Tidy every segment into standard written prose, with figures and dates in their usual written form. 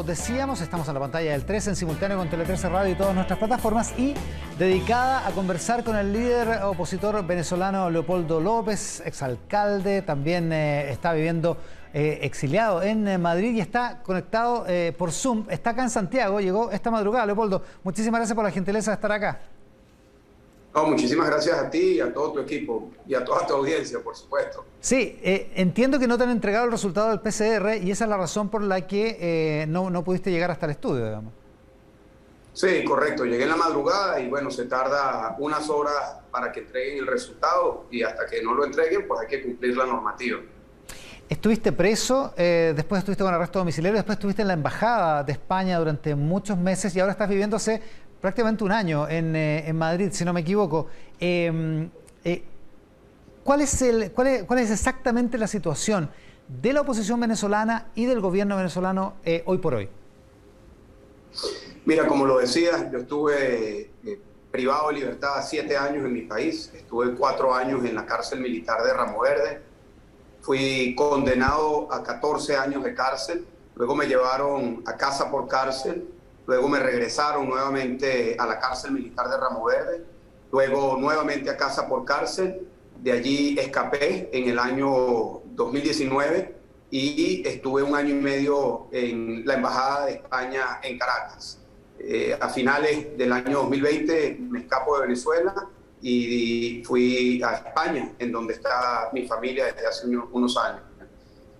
decíamos, estamos en la pantalla del 13 en simultáneo con Tele 13 Radio y todas nuestras plataformas, y dedicada a conversar con el líder opositor venezolano Leopoldo López, exalcalde, también está viviendo exiliado en Madrid y está conectado por Zoom, está acá en Santiago, llegó esta madrugada. Leopoldo, muchísimas gracias por la gentileza de estar acá. No, muchísimas gracias a ti y a todo tu equipo y a toda tu audiencia, por supuesto. Sí, entiendo que no te han entregado el resultado del PCR y esa es la razón por la que no pudiste llegar hasta el estudio, digamos. Sí, correcto. Llegué en la madrugada y bueno, se tarda unas horas para que entreguen el resultado y hasta que no lo entreguen, pues hay que cumplir la normativa. Estuviste preso, después estuviste con arresto domiciliario, después estuviste en la Embajada de España durante muchos meses y ahora estás viviendo hace prácticamente un año en Madrid, si no me equivoco. ¿Cuál es exactamente la situación de la oposición venezolana y del gobierno venezolano hoy por hoy? Mira, como lo decías, yo estuve privado de libertad 7 años en mi país, estuve 4 años en la cárcel militar de Ramo Verde, fui condenado a 14 años de cárcel, luego me llevaron a casa por cárcel, luego me regresaron nuevamente a la cárcel militar de Ramo Verde, luego nuevamente a casa por cárcel, de allí escapé en el año 2019 y estuve 1 año y medio en la Embajada de España en Caracas. A finales del año 2020 me escapo de Venezuela y fui a España, en donde está mi familia desde hace unos años.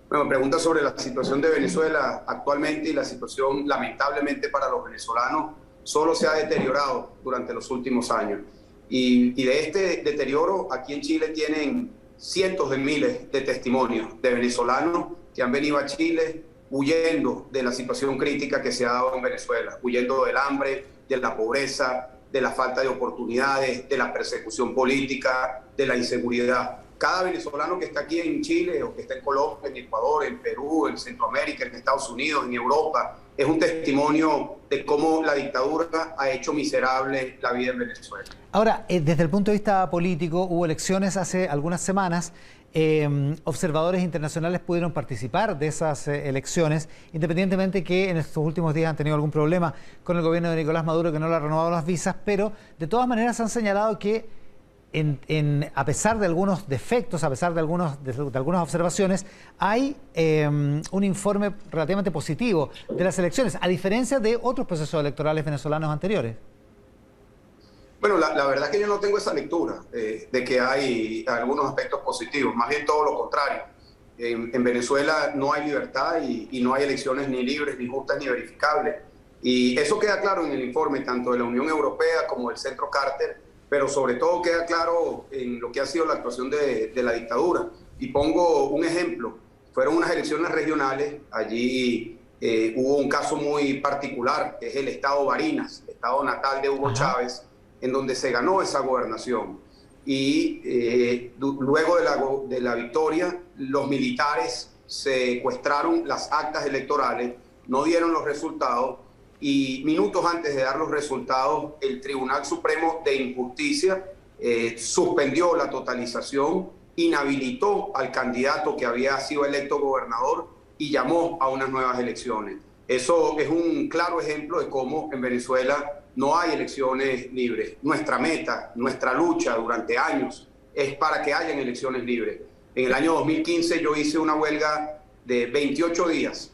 Bueno, me pregunta sobre la situación de Venezuela actualmente y la situación, lamentablemente para los venezolanos, solo se ha deteriorado durante los últimos años. Y de este deterioro, aquí en Chile tienen cientos de miles de testimonios de venezolanos que han venido a Chile huyendo de la situación crítica que se ha dado en Venezuela, huyendo del hambre, de la pobreza, de la falta de oportunidades, de la persecución política, de la inseguridad. Cada venezolano que está aquí en Chile o que está en Colombia, en Ecuador, en Perú, en Centroamérica, en Estados Unidos, en Europa, es un testimonio de cómo la dictadura ha hecho miserable la vida en Venezuela. Ahora, desde el punto de vista político, hubo elecciones hace algunas semanas. Observadores internacionales pudieron participar de esas elecciones, independientemente que en estos últimos días han tenido algún problema con el gobierno de Nicolás Maduro, que no le ha renovado las visas, pero de todas maneras han señalado que a pesar de algunos defectos, a pesar de algunas observaciones, hay un informe relativamente positivo de las elecciones, a diferencia de otros procesos electorales venezolanos anteriores. Bueno, la verdad es que yo no tengo esa lectura de que hay algunos aspectos positivos, más bien todo lo contrario. En Venezuela no hay libertad y no hay elecciones ni libres, ni justas, ni verificables. Y eso queda claro en el informe tanto de la Unión Europea como del Centro Carter, pero sobre todo queda claro en lo que ha sido la actuación de la dictadura. Y pongo un ejemplo, fueron unas elecciones regionales, allí hubo un caso muy particular, que es el estado Barinas, el estado natal de Hugo Chávez, en donde se ganó esa gobernación. Y luego de la victoria, los militares secuestraron las actas electorales, no dieron los resultados, y minutos antes de dar los resultados, el Tribunal Supremo de Justicia suspendió la totalización, inhabilitó al candidato que había sido electo gobernador y llamó a unas nuevas elecciones. Eso es un claro ejemplo de cómo en Venezuela no hay elecciones libres. Nuestra meta, nuestra lucha durante años es para que hayan elecciones libres. En el año 2015 yo hice una huelga de 28 días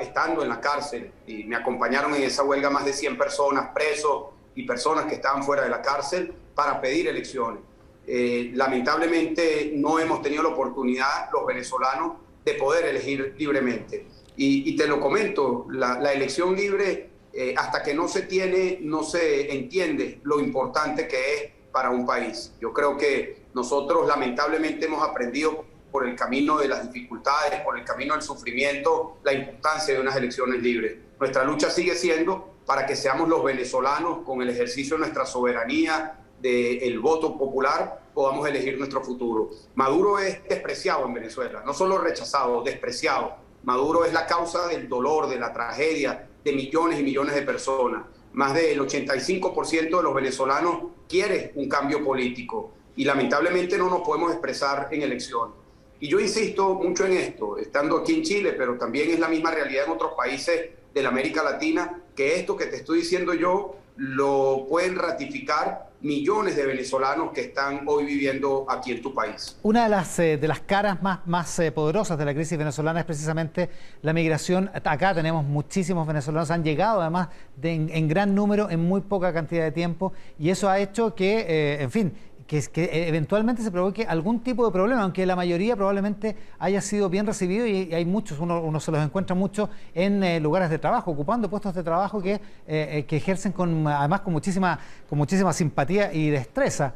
estando en la cárcel, y me acompañaron en esa huelga más de 100 personas, presos y personas que estaban fuera de la cárcel, para pedir elecciones. Lamentablemente no hemos tenido la oportunidad, los venezolanos, de poder elegir libremente. Y te lo comento, la elección libre, hasta que no se tiene, no se entiende lo importante que es para un país. Yo creo que nosotros lamentablemente hemos aprendido por el camino de las dificultades, por el camino del sufrimiento, la importancia de unas elecciones libres. Nuestra lucha sigue siendo para que seamos los venezolanos, con el ejercicio de nuestra soberanía, del voto popular, podamos elegir nuestro futuro. Maduro es despreciado en Venezuela, no solo rechazado, despreciado. Maduro es la causa del dolor, de la tragedia de millones y millones de personas. Más del 85% de los venezolanos quiere un cambio político y lamentablemente no nos podemos expresar en elecciones. Y yo insisto mucho en esto, estando aquí en Chile, pero también es la misma realidad en otros países de la América Latina, que esto que te estoy diciendo yo lo pueden ratificar millones de venezolanos que están hoy viviendo aquí en tu país. Una de las caras más poderosas de la crisis venezolana es precisamente la migración. Acá tenemos muchísimos venezolanos, han llegado además en gran número en muy poca cantidad de tiempo, y eso ha hecho que, en fin, que eventualmente se provoque algún tipo de problema, aunque la mayoría probablemente haya sido bien recibido, y hay muchos, uno se los encuentra mucho en lugares de trabajo, ocupando puestos de trabajo que ejercen además con muchísima simpatía y destreza.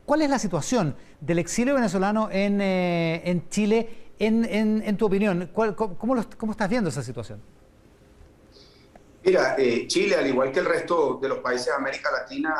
¿Cuál es la situación del exilio venezolano en Chile, en tu opinión? ¿Cómo estás viendo esa situación? Mira, Chile, al igual que el resto de los países de América Latina,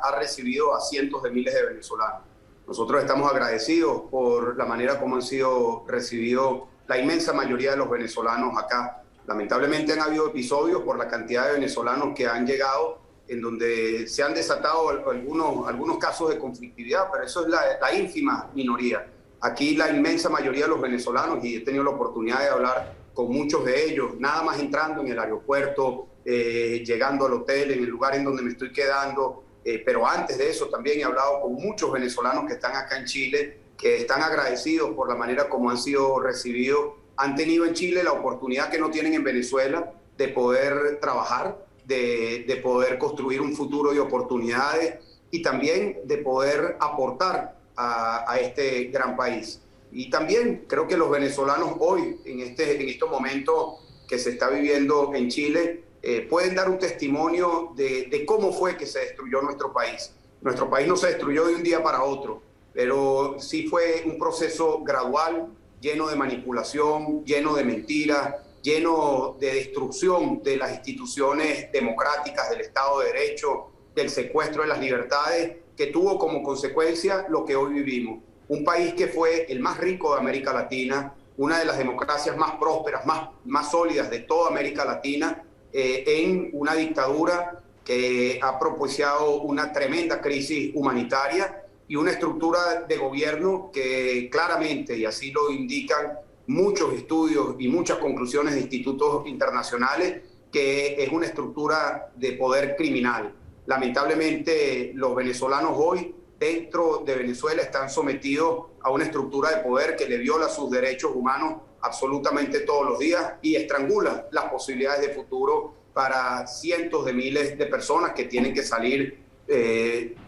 ha recibido a cientos de miles de venezolanos. Nosotros estamos agradecidos por la manera como han sido recibidos la inmensa mayoría de los venezolanos acá. Lamentablemente han habido episodios por la cantidad de venezolanos que han llegado en donde se han desatado algunos casos de conflictividad, pero eso es la ínfima minoría. Aquí la inmensa mayoría de los venezolanos, y he tenido la oportunidad de hablar con muchos de ellos, nada más entrando en el aeropuerto, llegando al hotel, en el lugar en donde me estoy quedando, pero antes de eso también he hablado con muchos venezolanos que están acá en Chile, que están agradecidos por la manera como han sido recibidos. Han tenido en Chile la oportunidad que no tienen en Venezuela de poder trabajar, de poder construir un futuro de oportunidades y también de poder aportar a este gran país. Y también creo que los venezolanos hoy, en estos momentos que se está viviendo en Chile, pueden dar un testimonio de cómo fue que se destruyó nuestro país. Nuestro país no se destruyó de un día para otro, pero sí fue un proceso gradual, lleno de manipulación, lleno de mentiras, lleno de destrucción de las instituciones democráticas, del Estado de Derecho, del secuestro de las libertades, que tuvo como consecuencia lo que hoy vivimos. Un país que fue el más rico de América Latina, una de las democracias más prósperas, más sólidas de toda América Latina, en una dictadura que ha propiciado una tremenda crisis humanitaria y una estructura de gobierno que claramente, y así lo indican muchos estudios y muchas conclusiones de institutos internacionales, que es una estructura de poder criminal. Lamentablemente, los venezolanos hoy dentro de Venezuela están sometidos a una estructura de poder que le viola sus derechos humanos absolutamente todos los días y estrangula las posibilidades de futuro para cientos de miles de personas que tienen que salir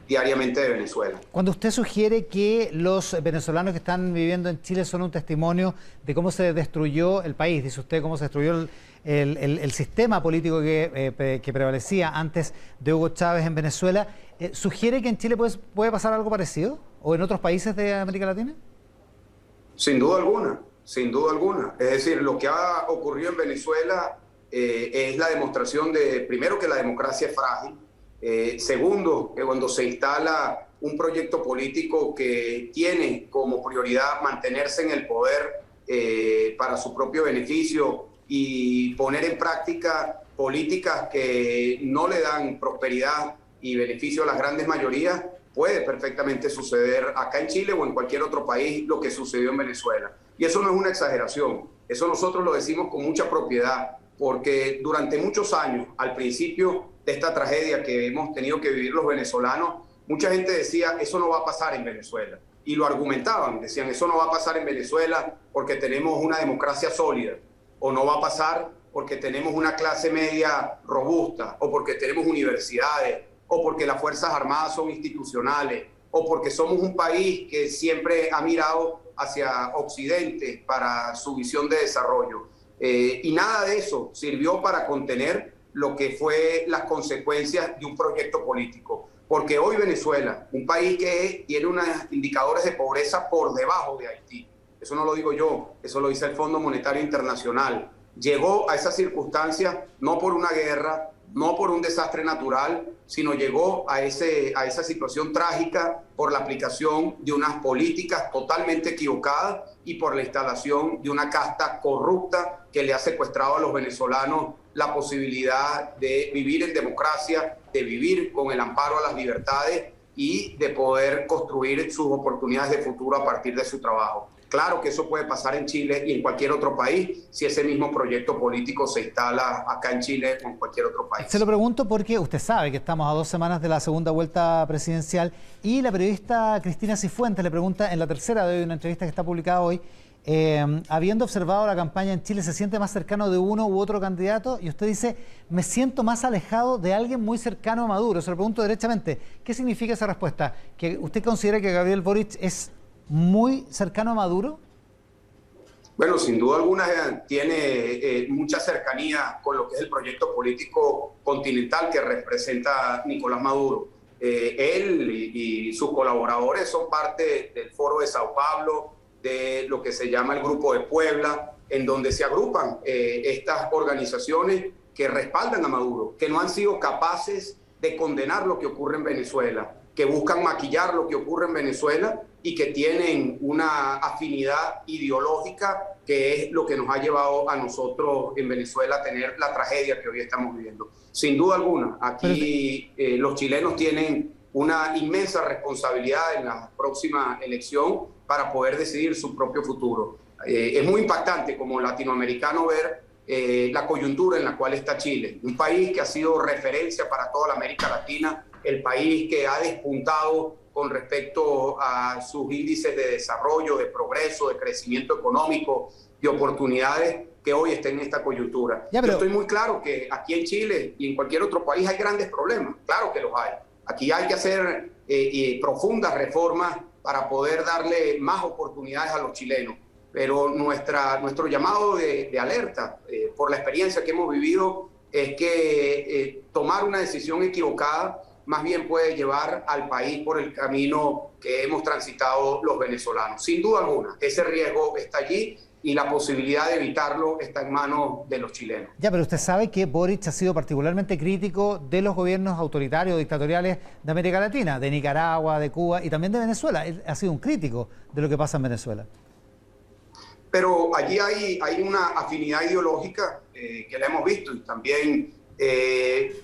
diariamente de Venezuela. Cuando usted sugiere que los venezolanos que están viviendo en Chile son un testimonio de cómo se destruyó el país, dice usted, cómo se destruyó el sistema político que prevalecía antes de Hugo Chávez en Venezuela, ¿sugiere que en Chile puede pasar algo parecido? ¿O en otros países de América Latina? Sin duda alguna, sin duda alguna. Es decir, lo que ha ocurrido en Venezuela es la demostración de, primero, que la democracia es frágil. Segundo, que cuando se instala un proyecto político que tiene como prioridad mantenerse en el poder para su propio beneficio y poner en práctica políticas que no le dan prosperidad y beneficio a las grandes mayorías, puede perfectamente suceder acá en Chile o en cualquier otro país lo que sucedió en Venezuela. Y eso no es una exageración, eso nosotros lo decimos con mucha propiedad, porque durante muchos años, al principio de esta tragedia que hemos tenido que vivir los venezolanos, mucha gente decía, eso no va a pasar en Venezuela. Y lo argumentaban, decían, eso no va a pasar en Venezuela porque tenemos una democracia sólida, o no va a pasar porque tenemos una clase media robusta, o porque tenemos universidades, o porque las Fuerzas Armadas son institucionales, o porque somos un país que siempre ha mirado hacia Occidente para su visión de desarrollo. Y nada de eso sirvió para contener lo que fue las consecuencias de un proyecto político. Porque hoy Venezuela, un país que tiene unos indicadores de pobreza por debajo de Haití, eso no lo digo yo, eso lo dice el Fondo Monetario Internacional, llegó a esas circunstancias no por una guerra, no por un desastre natural, sino llegó a esa situación trágica por la aplicación de unas políticas totalmente equivocadas y por la instalación de una casta corrupta que le ha secuestrado a los venezolanos la posibilidad de vivir en democracia, de vivir con el amparo a las libertades y de poder construir sus oportunidades de futuro a partir de su trabajo. Claro que eso puede pasar en Chile y en cualquier otro país si ese mismo proyecto político se instala acá en Chile o en cualquier otro país. Se lo pregunto porque usted sabe que estamos a 2 semanas de la segunda vuelta presidencial y la periodista Cristina Cifuentes le pregunta en la tercera de hoy, una entrevista que está publicada hoy, habiendo observado la campaña en Chile, ¿se siente más cercano de uno u otro candidato? Y usted dice, me siento más alejado de alguien muy cercano a Maduro. Se lo pregunto derechamente, ¿qué significa esa respuesta? ¿Que usted considera que Gabriel Boric es muy cercano a Maduro? Bueno, sin duda alguna tiene mucha cercanía con lo que es el proyecto político continental que representa Nicolás Maduro. Él y sus colaboradores son parte del Foro de Sao Paulo, de lo que se llama el Grupo de Puebla, en donde se agrupan estas organizaciones que respaldan a Maduro, que no han sido capaces de condenar lo que ocurre en Venezuela, que buscan maquillar lo que ocurre en Venezuela y que tienen una afinidad ideológica que es lo que nos ha llevado a nosotros en Venezuela a tener la tragedia que hoy estamos viviendo. Sin duda alguna, aquí los chilenos tienen una inmensa responsabilidad en la próxima elección para poder decidir su propio futuro. Es muy impactante como latinoamericano ver la coyuntura en la cual está Chile, un país que ha sido referencia para toda la América Latina, el país que ha despuntado con respecto a sus índices de desarrollo, de progreso, de crecimiento económico, de oportunidades, que hoy está en esta coyuntura. Yo estoy muy claro que aquí en Chile y en cualquier otro país hay grandes problemas, claro que los hay. Aquí hay que hacer profundas reformas para poder darle más oportunidades a los chilenos. Pero nuestro llamado de alerta por la experiencia que hemos vivido es que tomar una decisión equivocada más bien puede llevar al país por el camino que hemos transitado los venezolanos. Sin duda alguna, ese riesgo está allí y la posibilidad de evitarlo está en manos de los chilenos. Ya, pero usted sabe que Boric ha sido particularmente crítico de los gobiernos autoritarios, dictatoriales de América Latina, de Nicaragua, de Cuba y también de Venezuela. Él ha sido un crítico de lo que pasa en Venezuela. Pero allí hay una afinidad ideológica que la hemos visto y también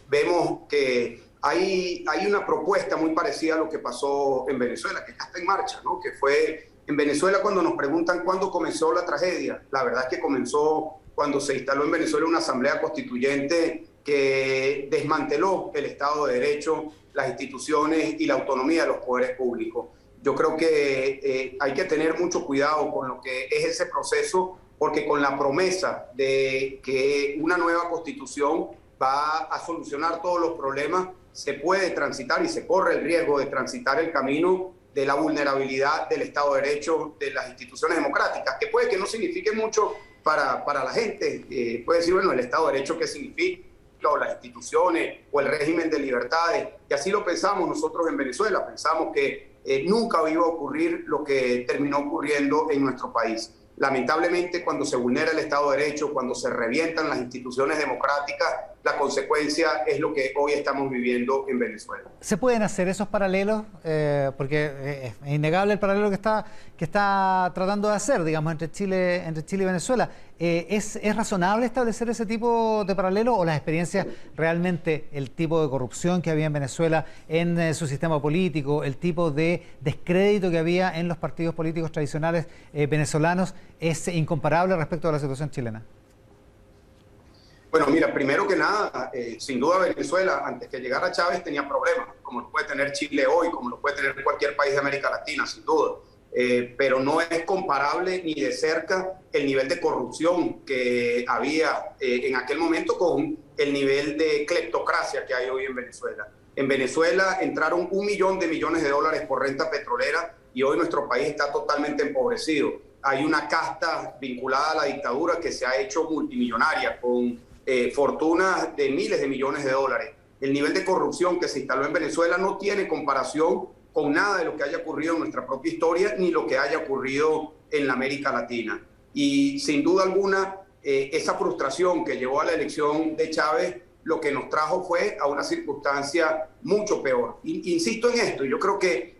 vemos que hay una propuesta muy parecida a lo que pasó en Venezuela, que ya está en marcha, ¿no? Que fue en Venezuela cuando nos preguntan cuándo comenzó la tragedia. La verdad es que comenzó cuando se instaló en Venezuela una asamblea constituyente que desmanteló el Estado de Derecho, las instituciones y la autonomía de los poderes públicos. Yo creo que hay que tener mucho cuidado con lo que es ese proceso, porque con la promesa de que una nueva constitución va a solucionar todos los problemas, se puede transitar y se corre el riesgo de transitar el camino de la vulnerabilidad del Estado de Derecho, de las instituciones democráticas, que puede que no signifique mucho para la gente. Puede decir, bueno, el Estado de Derecho, ¿qué significa? O las instituciones, o el régimen de libertades. Y así lo pensamos nosotros en Venezuela. Pensamos que nunca iba a ocurrir lo que terminó ocurriendo en nuestro país. Lamentablemente, cuando se vulnera el Estado de Derecho, cuando se revientan las instituciones democráticas, la consecuencia es lo que hoy estamos viviendo en Venezuela. ¿Se pueden hacer esos paralelos? Porque es innegable el paralelo que está tratando de hacer, digamos, entre Chile y Venezuela. ¿Es razonable establecer ese tipo de paralelo o las experiencias realmente, el tipo de corrupción que había en Venezuela en su sistema político, el tipo de descrédito que había en los partidos políticos tradicionales venezolanos, es incomparable respecto a la situación chilena? Bueno, mira, primero que nada, sin duda Venezuela, antes que llegara Chávez, tenía problemas, como lo puede tener Chile hoy, como lo puede tener cualquier país de América Latina, sin duda. Pero no es comparable ni de cerca el nivel de corrupción que había en aquel momento con el nivel de cleptocracia que hay hoy en Venezuela. En Venezuela entraron 1 millón de millones de dólares por renta petrolera y hoy nuestro país está totalmente empobrecido. Hay una casta vinculada a la dictadura que se ha hecho multimillonaria con fortunas de miles de millones de dólares. El nivel de corrupción que se instaló en Venezuela no tiene comparación con nada de lo que haya ocurrido en nuestra propia historia ni lo que haya ocurrido en la América Latina. Y sin duda alguna, esa frustración que llevó a la elección de Chávez lo que nos trajo fue a una circunstancia mucho peor. Insisto en esto, yo creo que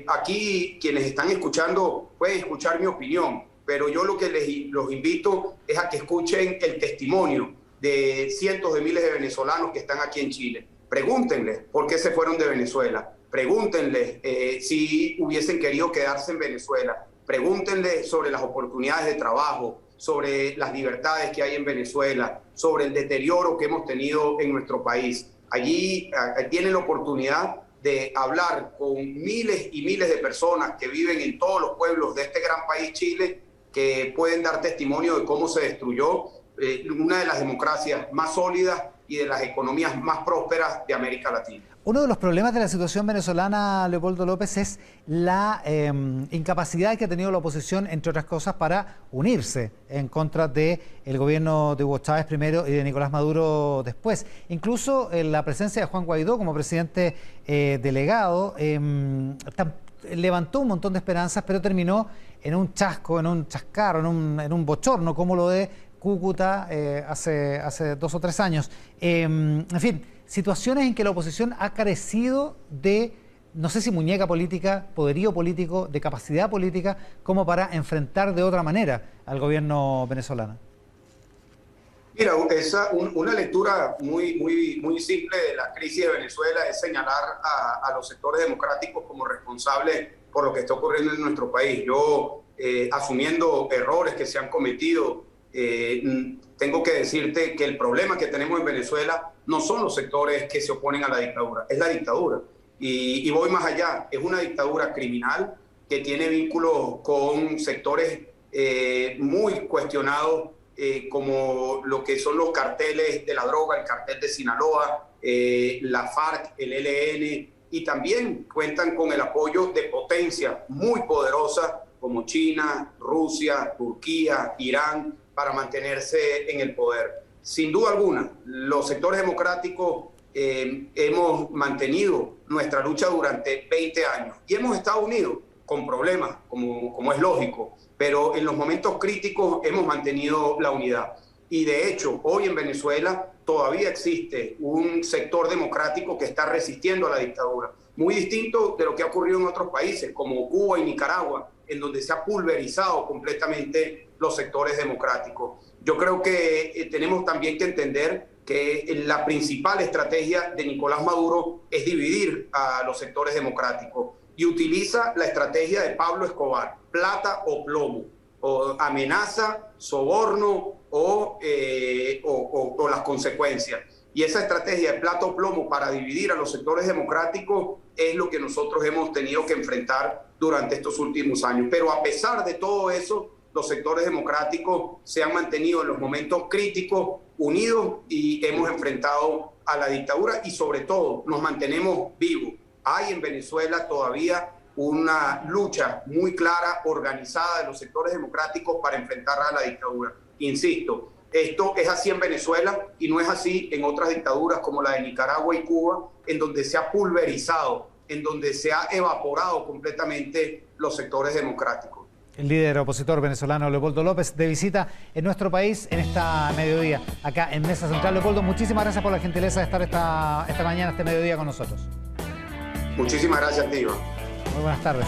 aquí quienes están escuchando pueden escuchar mi opinión, pero yo lo que los invito es a que escuchen el testimonio de cientos de miles de venezolanos que están aquí en Chile. Pregúntenles por qué se fueron de Venezuela. Pregúntenles si hubiesen querido quedarse en Venezuela. Pregúntenle sobre las oportunidades de trabajo, sobre las libertades que hay en Venezuela, sobre el deterioro que hemos tenido en nuestro país. Allí tienen la oportunidad de hablar con miles y miles de personas que viven en todos los pueblos de este gran país, Chile, que pueden dar testimonio de cómo se destruyó una de las democracias más sólidas y de las economías más prósperas de América Latina. Uno de los problemas de la situación venezolana, Leopoldo López, es la incapacidad que ha tenido la oposición, entre otras cosas, para unirse en contra del gobierno de Hugo Chávez primero y de Nicolás Maduro después. Incluso la presencia de Juan Guaidó como presidente delegado levantó un montón de esperanzas, pero terminó en un chasco, en un chascarro, en un bochorno, como lo de Cúcuta hace 2 o 3 años. En fin, situaciones en que la oposición ha carecido de, no sé si muñeca política, poderío político, de capacidad política, como para enfrentar de otra manera al gobierno venezolano. Mira, una lectura muy simple de la crisis de Venezuela es señalar a los sectores democráticos como responsables por lo que está ocurriendo en nuestro país. Yo, asumiendo errores que se han cometido, tengo que decirte que el problema que tenemos en Venezuela no son los sectores que se oponen a la dictadura, es la dictadura. Y voy más allá, es una dictadura criminal que tiene vínculos con sectores muy cuestionados, como lo que son los carteles de la droga, el cartel de Sinaloa, la FARC, el ELN, y también cuentan con el apoyo de potencias muy poderosas como China, Rusia, Turquía, Irán, para mantenerse en el poder. Sin duda alguna, los sectores democráticos hemos mantenido nuestra lucha durante 20 años y hemos estado unidos con problemas, como es lógico, pero en los momentos críticos hemos mantenido la unidad. Y de hecho, hoy en Venezuela todavía existe un sector democrático que está resistiendo a la dictadura, muy distinto de lo que ha ocurrido en otros países como Cuba y Nicaragua, en donde se ha pulverizado completamente los sectores democráticos. Yo creo que tenemos también que entender que la principal estrategia de Nicolás Maduro es dividir a los sectores democráticos y utiliza la estrategia de Pablo Escobar, plata o plomo, o amenaza, soborno o las consecuencias. Y esa estrategia de plata o plomo para dividir a los sectores democráticos es lo que nosotros hemos tenido que enfrentar durante estos últimos años. Pero a pesar de todo eso, los sectores democráticos se han mantenido en los momentos críticos unidos y hemos enfrentado a la dictadura y sobre todo nos mantenemos vivos. Hay en Venezuela todavía una lucha muy clara, organizada de los sectores democráticos para enfrentar a la dictadura. Insisto, esto es así en Venezuela y no es así en otras dictaduras como la de Nicaragua y Cuba, en donde se ha pulverizado, en donde se ha evaporado completamente los sectores democráticos. El líder opositor venezolano Leopoldo López de visita en nuestro país en esta mediodía, acá en Mesa Central. Leopoldo, muchísimas gracias por la gentileza de estar esta mañana, este mediodía con nosotros. Muchísimas gracias, tío. Muy buenas tardes.